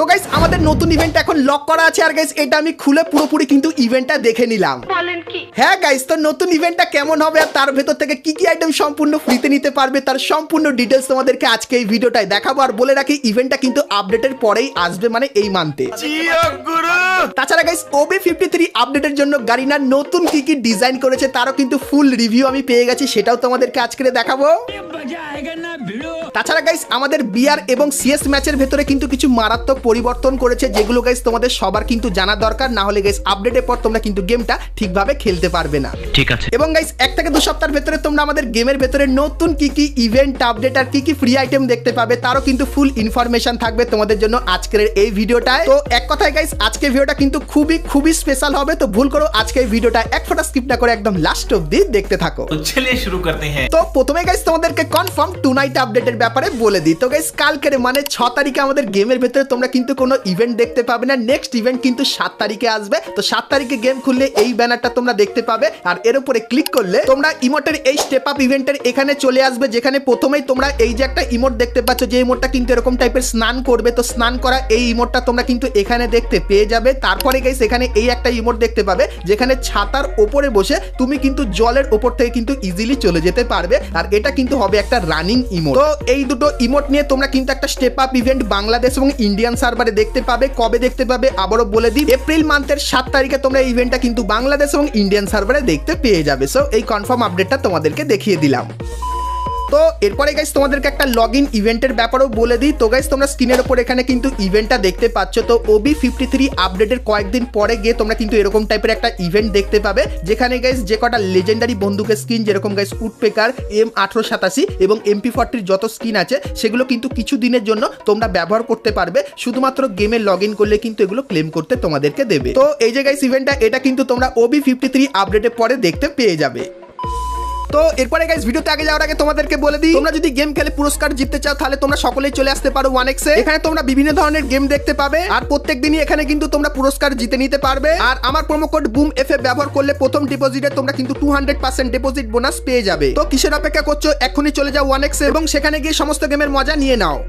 তো গাইস আমাদের নতুন ইভেন্ট এখন লক করা আছে আর গাইস এটা আমি খুলে পুরোপুরি কিন্তু ইভেন্টটা দেখে নিলাম। বলেন কি? হ্যাঁ গাইস, তো নতুন ইভেন্টটা কেমন হবে আর তার ভেতর থেকে কি কি আইটেম সম্পূর্ণ ফ্রিতে নিতে পারবে তার সম্পূর্ণ ডিটেলস তোমাদেরকে আজকে এই ভিডিওটায় দেখাবো। আর বলে রাখি ইভেন্টটা কিন্তু আপডেটের পরেই আসবে, মানে এই মান্থে। তাছাড়া গাইস OB53 আপডেটের জন্য গারিনার নতুন কি কি ডিজাইন করেছে তারও কিন্তু ফুল রিভিউ আমি পেয়ে গেছি, সেটাও তোমাদেরকে আজকে দেখাবো। তাছাড়া গাইস আমাদের বিআর এবং সিএস ম্যাচের ভেতরে কিন্তু কিছু মারাত্মক পরিবর্তন করেছে, যেগুলো গাইস তোমাদের সবার কিন্তু জানা দরকার, না হলে গাইস আপডেটের পর তোমরা কিন্তু গেমটা ঠিকভাবে খেলতে পারবে না। ঠিক আছে। এবং গাইস 1 থেকে 2 সপ্তাহের ভেতরে তোমরা আমাদের গেমের ভেতরে নতুন কি কি ইভেন্ট আপডেট আর কি কি ফ্রি আইটেম দেখতে পাবে তারও কিন্তু ফুল ইনফরমেশন থাকবে তোমাদের জন্য আজকের এই ভিডিওটায়। তো এক কথায় গাইস আজকের ভিডিওটা কিন্তু খুবই স্পেশাল হবে, তো ভুল করো আজকে এই ভিডিওটা এক ফোঁটা স্কিপ না করে একদম লাস্ট অবধি দেখতে থাকো। তো চলিয়ে শুরু করতে हैं। তো প্রথমে গাইস তোমাদেরকে কনফার্ম টু নাইট আপডেটের ব্যাপারে বলে দিই। তো গাইস কালকের মানে 6 তারিখে আমাদের গেমের ভেতরে তোমরা কিন্তু কোনো ইভেন্ট দেখতে পাবে না, নেক্সট ইভেন্ট কিন্তু 7 তারিখে আসবে। তো 7 তারিখে গেম খুললে এই ব্যানারটা তোমরা দেখতে পাবে, আর এর উপরে ক্লিক করলে তোমরা ইমোটের এই স্টেপ আপ ইভেন্টের এখানে চলে আসবে, যেখানে প্রথমেই তোমরা এই যে একটা ইমোট দেখতে পাচ্ছ, যে ইমোটটা কিন্তু এরকম টাইপের স্নান করবে। তো স্নান করা এই ইমোটটা তোমরা কিন্তু এখানে দেখতে পেয়ে যাবে। তারপরে গাইস এখানে এই একটা ইমোট দেখতে পাবে, যেখানে ছাতার উপরে বসে তুমি কিন্তু জলের উপর থেকে কিন্তু ইজিলি চলে যেতে পারবে, আর এটা কিন্তু হবে একটা রানিং ইমোট। তো এই দুটো ইমোট নিয়ে তোমরা কিন্তু একটা স্টেপ আপ ইভেন্ট বাংলাদেশ এবং ইন্ডিয়ান সার্ভারে দেখতে পাবে। কবে দেখতে পাবে আবারও বলে দিই, এপ্রিল মান্থের 7 তারিখে তোমরা এই ইভেন্টটা কিন্তু বাংলাদেশ এবং ইন্ডিয়ান সার্ভারে দেখতে পেয়ে যাবে। সো এই কনফার্ম আপডেটটা তোমাদেরকে দেখিয়ে দিলাম। তো এরপরে গাইস তোমাদেরকে একটা লগ ইন ইভেন্টের ব্যাপারেও বলে দিই। তো গাইস তোমরা স্ক্রিনের উপর এখানে কিন্তু ইভেন্টটা দেখতে পাচ্ছ। তো OB53 আপডেটের কয়েকদিন পরে গিয়ে তোমরা কিন্তু এরকম টাইপের একটা ইভেন্ট দেখতে পাবে, যেখানে গাইস যে কটা লেজেন্ডারি বন্দুকের স্কিন, যেরকম গাইস উডপেকার, M1887 এবং MP40 যত স্কিন আছে সেগুলো কিন্তু কিছু দিনের জন্য তোমরা ব্যবহার করতে পারবে, শুধুমাত্র গেমে লগ ইন করলে কিন্তু এগুলো ক্লেম করতে তোমাদেরকে দেবে। তো এই যে গাইস ইভেন্টটা এটা কিন্তু তোমরা OB53 আপডেটের পরে দেখতে পেয়ে যাবে। তো এরপরে গাইস ভিডিওতে আগে যাওয়ার আগে তোমাদেরকে বলে দিই, তোমরা যদি গেম খেলে পুরস্কার জিততে চাও তাহলে তোমরা সকলেই চলে আসতে পারো 1x এ। এখানে তোমরা বিভিন্ন ধরনের গেম দেখতে পাবে, আর প্রত্যেকদিনই এখানে কিন্তু তোমরা পুরস্কার জিতে নিতে পারবে। আর আমার প্রোমো কোড BOOMFF ব্যবহার করলে প্রথম ডিপোজিটে তোমরা কিন্তু 200% ডিপোজিট বোনাস পেয়ে যাবে। তো কিসের অপেক্ষা করছো, এখনই চলে যাও 1x এ এবং সেখানে গিয়ে সমস্ত গেমের মজা নিয়ে নাও।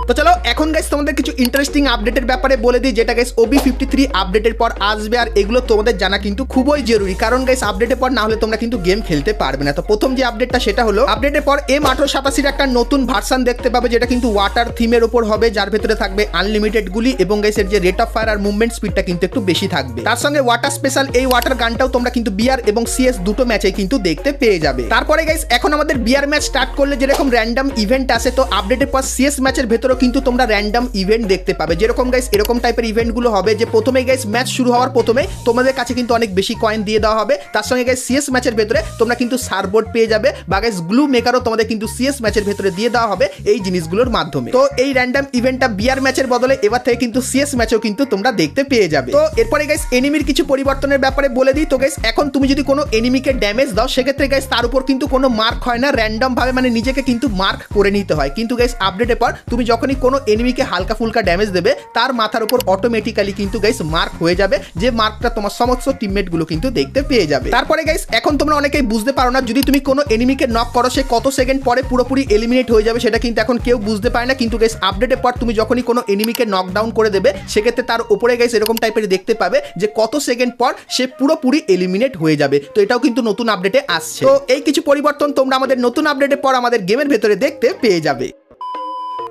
তো চলো এখন গাইস তোমাদের কিছু ইন্টারেস্টিং আপডেটের ব্যাপারে বলে দিই, যেটা গাইস OB53 আপডেটের পর আসবে, আর এগুলো তোমাদের জানা কিন্তু খুবই জরুরি, কারণ গাইস আপডেটের পর না হলে তোমরা কিন্তু গেম খেলতে পারবে না। তো প্রথম যে আপডেটটা সেটা হলো, আপডেটের পর M1887 একটা নতুন ভার্সন দেখতে পাবে, যেটা কিন্তু ওয়াটার থিমের উপর হবে, যার ভেতরে থাকবে আনলিমিটেড গুলি এবং গাইস এর যে রেট অফ ফায়ার আর মুভমেন্ট স্পিডটা কিন্তু একটু বেশি থাকবে। তার সঙ্গে ওয়াটার স্পেশাল এই ওয়াটার গানটাও তোমরা কিন্তু বিআর এবং সিএস দুটো ম্যাচে কিন্তু দেখতে পেয়ে যাবে। তারপরে গাইস এখন আমাদের বিআর ম্যাচ স্টার্ট করলে যেরকম র্যান্ডম ইভেন্ট আসে, তো আপডেটের পর সিএস ম্যাচের ভেতরেও কিন্তু তোমরা র্যান্ডম ইভেন্ট দেখতে পাবে, যেরকম গাইস এরকম টাইপের ইভেন্ট গুলো হবে, যে প্রথমে গাইস ম্যাচ শুরু হওয়ার প্রথমে তোমাদের কাছে কিন্তু অনেক বেশি কয়েন দিয়ে দেওয়া হবে। তার সঙ্গে গাইস সিএস ম্যাচের ভেতরে তোমরা কিন্তু সার্বোর্ড পেয়ে যাবে, বা গাইস গ্লু মেকারও তোমাদের কিন্তু সিএস ম্যাচের ভেতরে দিয়ে দেওয়া হবে এই জিনিসগুলোর মাধ্যমে। তো এই র্যান্ডম ইভেন্টটা বিআর ম্যাচের বদলে এবার থেকে কিন্তু সিএস ম্যাচেও কিন্তু তোমরা দেখতে পেয়ে যাবে। তো এরপরে গাইস এনিমির কিছু পরিবর্তনের ব্যাপারে বলে দিই। তো গাইস এখন তুমি যদি কোনো এনিমিকে ড্যামেজ দাও, সেক্ষেত্রে গাইস তার উপর কিন্তু কোনো মার্ক হয় না, র্যান্ডম ভাবে মানে নিজেকে কিন্তু মার্ক করে নিতে হয়। কিন্তু গাইস আপডেটের পর তুমি যখনই কোনো এনিমিকে হালকা ফুলকা ড্যামেজ দেবে, তার মাথার উপর অটোমেটিক্যালি কিন্তু গাইস মার্ক হয়ে যাবে, যে মার্কটা তোমার সমস্ত টিমমেট গুলো কিন্তু দেখতে পেয়ে যাবে। তারপরে গাইস এখন তোমরা অনেকেই বুঝতে পারো না, যদি তুমি কোনো এনিমিকে নক করো সে কত সেকেন্ড পরে পুরোপুরি এলিমিনেট হয়ে যাবে, সেটা কিন্তু এখন কেউ বুঝতে পারে না। কিন্তু গাইস আপডেটের পর তুমি যখনই কোনো এনিমিকে নকডাউন করে দেবে, সেক্ষেত্রে তার উপরে গাইস এরকম টাইপের দেখতে পাবে যে কত সেকেন্ড পর সে পুরোপুরি এলিমিনেট হয়ে যাবে। তো এটাও কিন্তু নতুন আপডেটে আসছে। তো এই কিছু পরিবর্তন তোমরা আমাদের নতুন আপডেটের পর আমাদের গেমের ভেতরে দেখতে পেয়ে যাবে।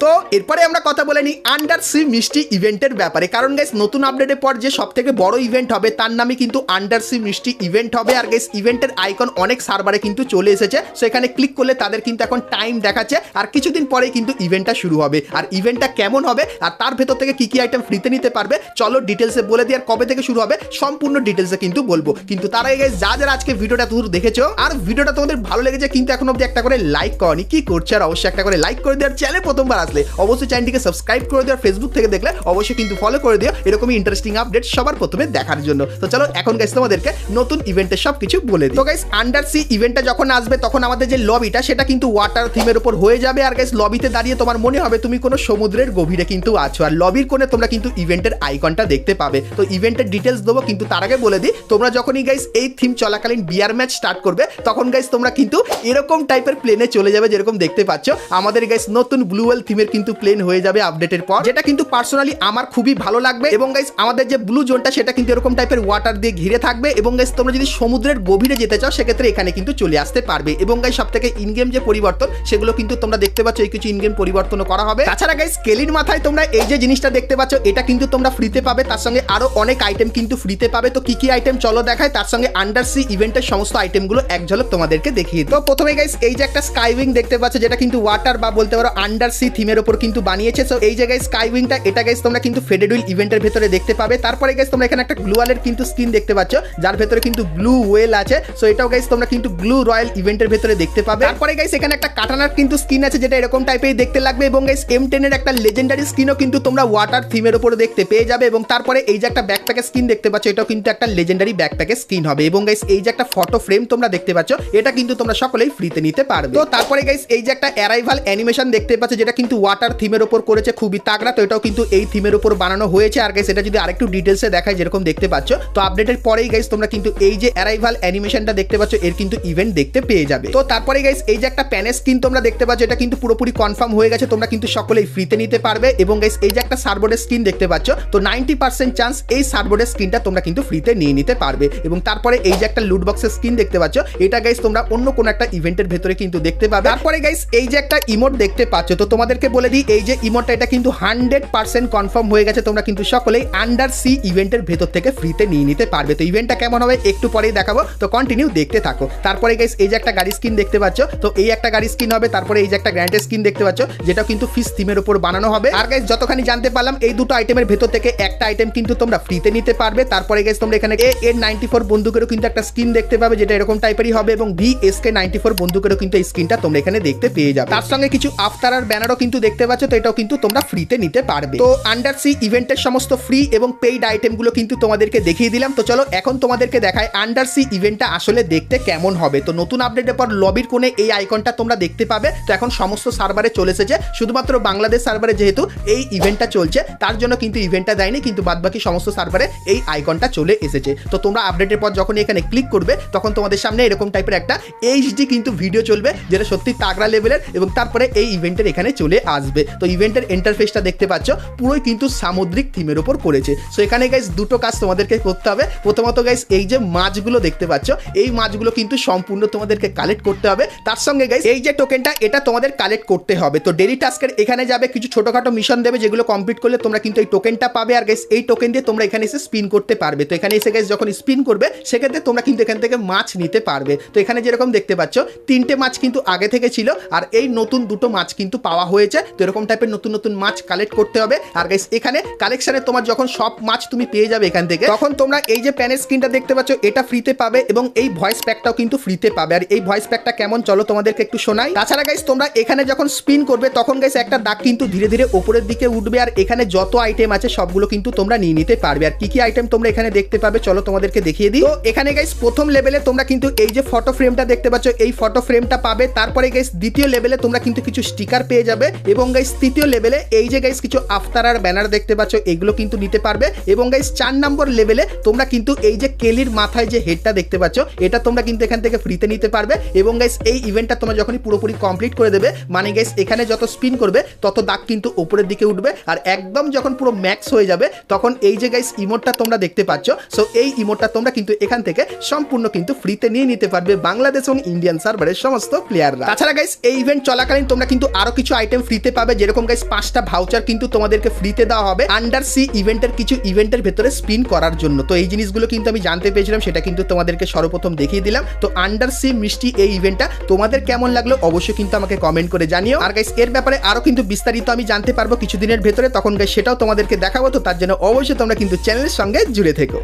তো এরপরে আমরা কথা বলে নিই আন্ডার সি মিষ্টি ইভেন্টের ব্যাপারে, কারণ গাইস নতুন আপডেটের পর যে সব থেকে বড় ইভেন্ট হবে তার নামই কিন্তু আন্ডার সি মিষ্টি ইভেন্ট হবে। আর গাইস ইভেন্টের আইকন অনেক সার্ভারে কিন্তু চলে এসেছে, সো এখানে ক্লিক করলে তাদের কিন্তু এখন টাইম দেখাচ্ছে, আর কিছুদিন পরেই কিন্তু ইভেন্টটা শুরু হবে। আর ইভেন্টটা কেমন হবে আর তার ভেতর থেকে কি কি আইটেম ফ্রিতে নিতে পারবে চলো ডিটেলসে বলে দিই, আর কবে থেকে শুরু হবে সম্পূর্ণ ডিটেলসে কিন্তু বলবো। কিন্তু তার আগে গাইস যারা আজকে ভিডিওটা দূর দেখেছো আর ভিডিওটা তোমাদের ভালো লেগেছে কিন্তু এখন অবধি একটা করে লাইক করনি, কি করছে আর অবশ্যই একটা করে লাইক করে দিও। আর চ্যানেলে প্রথমবার আসলে অবশ্যই চ্যানেলটিকে সাবস্ক্রাইব করে দিও, আর ফেসবুক থেকে দেখলে অবশ্যই কিন্তু ফলো করে দিও এরকমই ইন্টারেস্টিং আপডেট সবার প্রথমে দেখার জন্য। তো চলো এখন গাইস তোমাদেরকে নতুন ইভেন্টের সবকিছু বলে দিই। তো গাইস আন্ডার সি ইভেন্টটা যখন আসবে তখন আমাদের যে লবিটা সেটা কিন্তু ওয়াটার থিমের উপর হয়ে যাবে। আর গাইস লবিতে দাঁড়িয়ে তোমার মনে হবে তুমি কোনো সমুদ্রের গভীরে কিন্তু আছো, আর লবির কোণে তোমরা কিন্তু ইভেন্টের আইকনটা দেখতে পাবে। তো ইভেন্টের ডিটেলস দেবো, কিন্তু তার আগে বলে দিই তোমরা যখনই গাইস এই থিম চলাকালীন বিআর ম্যাচ স্টার্ট করবে তখন গাইস তোমরা কিন্তু এরকম টাইপের প্লেনে চলে যাবে, যেরকম দেখতে পাচ্ছ আমাদের গাইস নতুন ব্লু ওয়েল থিমে থিমের কিন্তু প্লেন হয়ে যাবে আপডেটের পর, যেটা কিন্তু পার্সোনালি আমার খুবই ভালো লাগবে। এবং গাইস আমাদের যে ব্লু জোনটা সেটা কিন্তু এরকম টাইপের ওয়াটার দিয়ে ঘিরে থাকবে। এবং গাইস তোমরা যদি সমুদ্রের গভীরে যেতে চাও সেক্ষেত্রে এখানে কিন্তু চলে আসতে পারবে। এবং গাইস সবথেকে ইন গেম যে পরিবর্তন সেগুলো কিন্তু তোমরা দেখতে পাচ্ছ, এই কিছু ইন গেম পরিবর্তনও করা হবে। তাছাড়া গাইস কেলির মাথায় তোমরা এই যে জিনিসটা দেখতে পাচ্ছ এটা কিন্তু তোমরা ফ্রিতে পাবে, তার সঙ্গে আরো অনেক আইটেম কিন্তু ফ্রিতে পাবে। তো কি কি আইটেম চলো দেখায়, তার সঙ্গে আন্ডার সি ইভেন্টের সমস্ত আইটেমগুলো এক ঝলক তোমাদেরকে দেখিয়ে। তো প্রথমে গাইস এই যে একটা স্কাইউইং দেখতে পাচ্ছ যেটা কিন্তু ওয়াটার বা বলতে পারো আন্ডার সি থিমের উপর কিন্তু বানিয়েছে। সো এই জায়গায় স্কাইউইংটা এটা গাইস তোমরা কিন্তু ফেডেড হুইল ইভেন্টের ভেতরে দেখতে পাবে। তারপরে গাইস তোমরা এখানে একটা গ্লু ওয়ালের কিন্তু স্কিন দেখতে পাচ্ছ যার ভেতরে কিন্তু ব্লু ওয়েল আছে। সো এটাও গাইস তোমরা কিন্তু ব্লু রয়্যাল ইভেন্টের ভেতরে দেখতে পাবে। তারপরে গাইস এখানে একটা কাটানার কিন্তু স্কিন আছে যেটা এরকম টাইপের দেখতে লাগবে। এবং গাইস M10 এর একটা লেজেন্ডারি স্কিনও কিন্তু তোমরা ওয়াটার থিমের উপরে দেখতে পেয়ে যাবে। এবং তারপরে এই যে একটা ব্যাকপ্যাকের স্কিন দেখতে পাচ্ছ এটাও কিন্তু একটা লেজেন্ডারি ব্যাকপ্যাকের স্কিন হবে। এবং গাইস এই যে একটা ফটো ফ্রেম তোমরা দেখতে পাচ্ছ এটা কিন্তু তোমরা সকলেই ফ্রিতে নিতে পারবে। তো তারপরে গাইস এই যে একটা অ্যারাইভাল অ্যানিমেশন দেখতে পাচ্ছ যেটা কিন্তু ওয়াটার থিমের উপর করেছে, খুবই তাগড়া। তো এটাও কিন্তু এই থিমের উপর বানানো হয়েছে। আর গাইস এটা যদি আরেকটু ডিটেলসে দেখায় যেরকম দেখতে পাচ্ছ, তো আপডেটের পরেই গাইস তোমরা কিন্তু এই যে অ্যারাইভাল অ্যানিমেশনটা দেখতে পাচ্ছ এর কিন্তু ইভেন্ট দেখতে পেয়ে যাবে। তো তারপরে গাইস এই যে একটা প্যানের স্কিন তোমরা দেখতে পাচ্ছ এটা কিন্তু পুরোপুরি কনফার্ম হয়ে গেছে, তোমরা কিন্তু সকলেই ফ্রিতে নিতে পারবে। এবং গাইস এই যে একটা সার্বোর্ডের স্কিন দেখতে পাচ্ছ, তো 90% চান্স এই সার্বোর্ডের স্কিনটা তোমরা কিন্তু ফ্রিতে নিয়ে নিতে পারবে। এবং তারপরে এই যে একটা লুট বক্সের স্কিন দেখতে পাচ্ছ এটা গাইস তোমরা অন্য কোনো একটা ইভেন্টের ভেতরে কিন্তু দেখতে পাবে। তারপরে গাইস এই যে একটা ইমোট দেখতে পাচ্ছ, তো তোমাদেরকে বলে দিই এই যে ইমোটটা এটা কিন্তু 100% কনফার্ম হয়ে গেছে, তোমরা কিন্তু সকলেই আন্ডার সি ইভেন্টের ভেতর থেকে ফ্রিতে নিয়ে নিতে পারবে। তো ইভেন্টটা কেমন হবে একটু পরেই দেখাবো, তো কন্টিনিউ দেখতে থাকো। তারপরে গাইস এই যে একটা গাড়ি স্কিন দেখতে পাচ্ছ, তো এই একটা গাড়ি স্কিন হবে। তারপরে এই যে একটা গ্র্যান্ডের স্কিন দেখতে পাচ্ছ যেটা কিন্তু ফিশ থিমের উপর বানানো হবে। আর গাইস যতখানি জানতে পারলাম এই দুটো আইটেমের ভেতর থেকে একটা আইটেম কিন্তু তোমরা ফ্রিতে নিতে পারবে। তারপরে গাইস তোমরা এখানে AN94 বন্দুকেরও কিন্তু একটা স্কিন দেখতে পাবে যেটা এরকম টাইপেরই হবে। এবং VSK94 বন্দুকেরও কিন্তু এই স্কিনটা তোমরা এখানে দেখতে পেয়ে যাবে। তার সঙ্গে কিছু আফতারার ব্যানারও কিন্তু দেখতে পাচ্ছ, তো এটাও কিন্তু তোমরা ফ্রিতে নিতে পারবে। তো আন্ডার সি ইভেন্টের সমস্ত ফ্রি এবং পেইড আইটেমগুলো কিন্তু তোমাদেরকে দেখিয়ে দিলাম। তো চলো এখন তোমাদেরকে দেখায় আন্ডার সি ইভেন্টটা আসলে দেখতে কেমন হবে। তো নতুন আপডেটের পর লবির কোণে এই আইকনটা তোমরা দেখতে পাবে। তো এখন সমস্ত সার্ভারে চলে এসেছে, শুধুমাত্র বাংলাদেশ সার্ভারে যেহেতু এই ইভেন্টটা চলছে তার জন্য কিন্তু ইভেন্টটা দেয়নি, কিন্তু বাদবাকি সমস্ত সার্ভারে এই আইকনটা চলে এসেছে। তো তোমরা আপডেটের পর যখন এখানে ক্লিক করবে তখন তোমাদের সামনে এরকম টাইপের একটা HD কিন্তু ভিডিও চলবে যেটা সত্যি তাগড়া লেভেলের। এবং তারপরে এই ইভেন্টের এখানে চলে আসবে। তো ইভেন্টের ইন্টারফেসটা দেখতে পাচ্ছ পুরোই কিন্তু সামুদ্রিক থিমের উপর করেছে। সো এখানে গাইস দুটো কাজ তোমাদেরকে করতে হবে। প্রথমত গাইস এই যে মাছগুলো দেখতে পাচ্ছ এই মাছগুলো কিন্তু সম্পূর্ণ তোমাদেরকে কালেক্ট করতে হবে। তার সঙ্গে গাইস এই যে টোকেনটা এটা তোমাদের কালেক্ট করতে হবে। তো ডেইলি টাস্কের এখানে যাবে, কিছু ছোটখাটো মিশন দেবে যেগুলো কমপ্লিট করলে তোমরা কিন্তু এই টোকেনটা পাবে। আর গাইস এই টোকেন দিয়ে তোমরা এখানে এসে স্পিন করতে পারবে। তো এখানে এসে গাইস যখন স্পিন করবে সেক্ষেত্রে তোমরা কিন্তু এখান থেকে মাছ নিতে পারবে। তো এখানে যেরকম দেখতে পাচ্ছ 3টে মাছ কিন্তু আগে থেকে ছিল, আর এই নতুন দুটো মাছ কিন্তু পাওয়া হয়েছে। তো এরকম টাইপের নতুন নতুন মাছ কালেক্ট করতে হবে। আর গাইস এখানে কালেকশনে তোমার যখন সব মাছ তুমি পেয়ে যাবে এখান থেকে, তখন তোমরা এই যে প্যানের স্ক্রিনটা দেখতে পাচ্ছ এটা ফ্রিতে পাবে। এবং এই ভয়েস প্যাকটাও কিন্তু ফ্রিতে পাবে। আর এই ভয়েস প্যাকটা কেমন চলো তোমাদেরকে একটু শোনাই। তাছাড়া গাইস তোমরা এখানে যখন স্পিন করবে তখন গাইস একটা দাগ কিন্তু ধীরে ধীরে উপরের দিকে উঠবে। আর এখানে যত আইটেম আছে সবগুলো কিন্তু তোমরা নিয়ে নিতে পারবে। আর কি কি আইটেম তোমরা এখানে দেখতে পাবে চলো তোমাদেরকে দেখিয়ে দিই। তো এখানে গাইস প্রথম লেভেলে তোমরা কিন্তু এই যে ফটো ফ্রেমটা দেখতে পাচ্ছ এই ফটো ফ্রেমটা পাবে। তারপরে গাইস দ্বিতীয় লেভেলে তোমরা কিন্তু কিছু স্টিকার পেয়ে যাবে। এবং গাইস তৃতীয় লেভেলে এই যে গাইস কিছু আফতারার ব্যানার দেখতে পাচ্ছ এগুলো কিন্তু নিতে পারবে। এবং গাইস 4 নম্বর লেভেলে তোমরা কিন্তু এই যে কেলির মাথায় যে হেডটা দেখতে পাচ্ছ এটা তোমরা কিন্তু এখান থেকে ফ্রিতে নিতে পারবে। এবং গাইস এই ইভেন্টটা তোমরা যখনই পুরোপুরি কমপ্লিট করে দেবে মানে গাইস এখানে যত স্পিন করবে তত দাগ কিন্তু উপরের দিকে উঠবে। আর একদম যখন পুরো ম্যাক্স হয়ে যাবে তখন এই যে গাইস ইমোটটা তোমরা দেখতে পাচ্ছ, সো এই ইমোটটা তোমরা কিন্তু এখান থেকে সম্পূর্ণ কিন্তু ফ্রিতে নিয়ে নিতে পারবে বাংলাদেশ এবং ইন্ডিয়ান সার্ভারের সমস্ত প্লেয়াররা। তাছাড়া গাইস এই ইভেন্ট চলাকালীন তোমরা কিন্তু আরো কিছু আইটেম ফ্রিতে পাবে, যেরকম গাইস 5টা ভাউচার কিন্তু তোমাদেরকে ফ্রিতে দেওয়া হবে আন্ডার সি ইভেন্টের কিছু ইভেন্টের ভেতরে স্পিন করার জন্য। তো এই জিনিসগুলো কিন্তু আমি জানতে পেরেছিলাম, সেটা কিন্তু তোমাদেরকে সর্বপ্রথম দেখিয়ে দিলাম। তো আন্ডার সি মিষ্টি এই ইভেন্টটা তোমাদের কেমন লাগলো অবশ্যই কিন্তু আমাকে কমেন্ট করে জানিও। আর গাইস এর ব্যাপারে আরো কিন্তু বিস্তারিত আমি জানতে পারবো কিছুদিনের ভেতরে, তখন গাইস সেটাও তোমাদেরকে দেখাবো। তো তার জন্য অবশ্যই তোমরা কিন্তু চ্যানেলের সঙ্গে জুড়ে থেকো।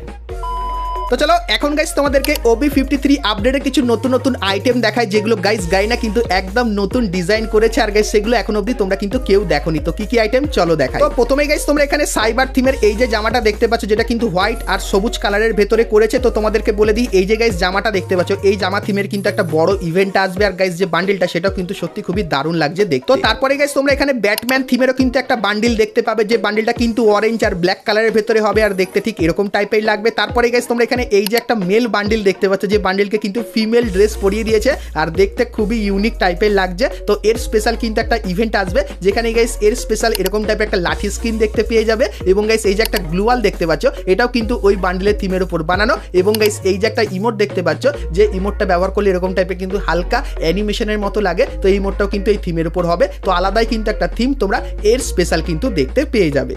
তো চলো এখন গাইস তোমাদেরকে OB53 আপডেটে কিছু নতুন নতুন আইটেম দেখায় যেগুলো গাইস গাইনা কিন্তু একদম নতুন ডিজাইন করেছে। আর গাইস সেগুলো এখন অবধি তোমরা কিন্তু কেউ দেখোনি। তো কি কি আইটেম চলো দেখাই। তো প্রথমে গাইস তোমরা এখানে সাইবার থিমের এই যে জামাটা দেখতে পাচ্ছ যেটা কিন্তু হোয়াইট আর সবুজ কালারের ভেতরে করেছে। তো তোমাদেরকে বলে দিই এই যে গাইস জামাটা দেখতে পাচ্ছ এই জামা থিমের কিন্তু একটা বড় ইভেন্ট আসবে। আর গাইস যে বান্ডিলটা সেটাও কিন্তু সত্যি খুবই দারুণ লাগছে দেখতে। তো তারপরে গাইস তোমরা এখানে ব্যাটম্যান থিমেরও কিন্তু একটা বান্ডিল দেখতে পাবে, যে বান্ডিলটা কিন্তু অরেঞ্জ আর ব্ল্যাক কালারের ভেতরে হবে আর দেখতে ঠিক এরকম টাইপের লাগবে। তারপরে গাইস তোমরা এখানে এই যে একটা মেল বান্ডিল দেখতে পাচ্ছ, যে বান্ডিলকে কিন্তু ফিমেল ড্রেস পরিয়ে দিয়েছে আর দেখতে খুবই ইউনিক টাইপের লাগছে। তো এর স্পেশাল কিন্তু একটা ইভেন্ট আসবে যেখানে গাইস এর স্পেশাল এরকম টাইপের একটা লাঠি স্কিন দেখতে পেয়ে যাবে। এবং গাইস এই যে একটা গ্লুয়াল দেখতে পাচ্ছ, এটাও কিন্তু ওই বান্ডিলের থিমের উপর বানানো। এবং গাইস এই যে একটা ইমোট দেখতে পাচ্ছ, যে ইমোটটা ব্যবহার করলে এরকম টাইপের কিন্তু হালকা অ্যানিমেশনের মতো লাগে। তো এই ইমোটটাও কিন্তু এই থিমের উপর হবে। তো আলাদাই কিন্তু একটা থিম তোমরা এর স্পেশাল কিন্তু দেখতে পেয়ে যাবে।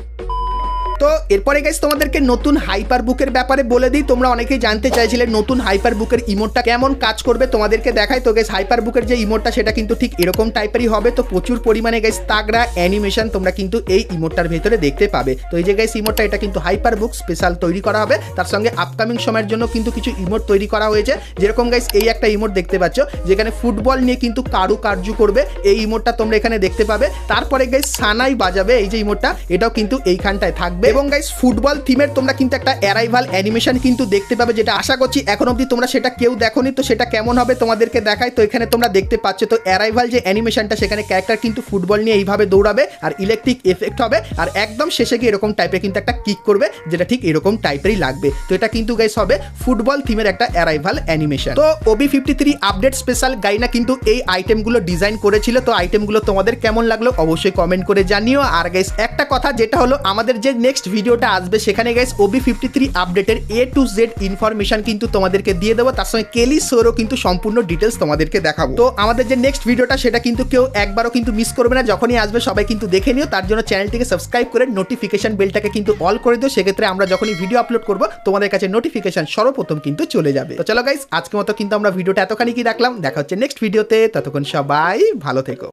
তো এরপরে গাইস তোমাদেরকে নতুন হাইপার বুকের ব্যাপারে বলে দিই। তোমরা অনেকেই জানতে চাইছিলে নতুন হাইপার বুকের ইমোটটা কেমন কাজ করবে, তোমাদেরকে দেখাই। তো গাইস হাইপার বুকের যে ইমোটটা সেটা কিন্তু ঠিক এরকম টাইপেরই হবে। তো প্রচুর পরিমাণে গাইস তাগড়া অ্যানিমেশন তোমরা কিন্তু এই ইমোটটার ভেতরে দেখতে পাবে। তো এই যে গাইস ইমোটটা এটা কিন্তু হাইপার বুক স্পেশাল তৈরি করা হবে। তার সঙ্গে আপকামিং সময়ের জন্য কিন্তু কিছু ইমোট তৈরি করা হয়েছে। যেরকম গাইস এই একটা ইমোট দেখতে পাচ্ছ যেখানে ফুটবল নিয়ে কিন্তু কারুকার্য করবে, এই ইমোটটা তোমরা এখানে দেখতে পাবে। তারপরে গাইস সানাই বাজাবে, এই যে ইমোটটা এটাও কিন্তু এইখানটায় থাকবে। এবং গাইস ফুটবল থিমের তোমরা কিন্তু একটা অ্যারাইভাল অ্যানিমেশন কিন্তু দেখতে পাবে, যেটা আশা করছি এখন অবধি তোমরা সেটা কেউ দেখোনি। তো সেটা কেমন হবে তোমাদেরকে দেখাই। তো এখানে তোমরা দেখতে পাচ্ছ তো অ্যারাইভাল যে অ্যানিমেশনটা, সেখানে ক্যারেক্টার কিন্তু ফুটবল নিয়ে এইভাবে দৌড়াবে আর ইলেকট্রিক এফেক্ট হবে আর একদম শেষে গিয়ে এরকম টাইপের কিন্তু একটা কিক করবে, যেটা ঠিক এরকম টাইপেরই লাগবে। তো এটা কিন্তু গাইস হবে ফুটবল থিমের একটা অ্যারাইভাল অ্যানিমেশন। তো OB53 আপডেট স্পেশাল গাইনা কিন্তু এই আইটেমগুলো ডিজাইন করেছিল। তো আইটেমগুলো তোমাদের কেমন লাগলো অবশ্যই কমেন্ট করে জানিও। আর গাইস একটা কথা যেটা হলো, আমাদের যে নেক্সট ভিডিওটা আসবে সেখানে গাইস OB53 আপডেটের A to Z ইনফরমেশন কিন্তু তোমাদেরকে দিয়ে দেবো। তার সঙ্গে কেলি শোরও কিন্তু সম্পূর্ণ ডিটেলস তোমাদেরকে দেখাবো। তো আমাদের যে নেক্সট ভিডিওটা সেটা কিন্তু কেউ একবারও কিন্তু মিস করবে না, যখনই আসবে সবাই কিন্তু দেখে নিও। তার জন্য চ্যানেলটিকে সাবস্ক্রাইব করে নোটিফিকেশন বেলটাকে কিন্তু অল করে দিও। সেক্ষেত্রে আমরা যখনই ভিডিও আপলোড করবো তোমাদের কাছে নোটিফিকেশন সর্বপ্রথম কিন্তু চলে যাবে। তো চলো গাইস আজকের মতো কিন্তু আমরা ভিডিওটা এতখানি কি রাখলাম, দেখা হচ্ছে নেক্সট ভিডিওতে। ততক্ষণ সবাই ভালো থেকো।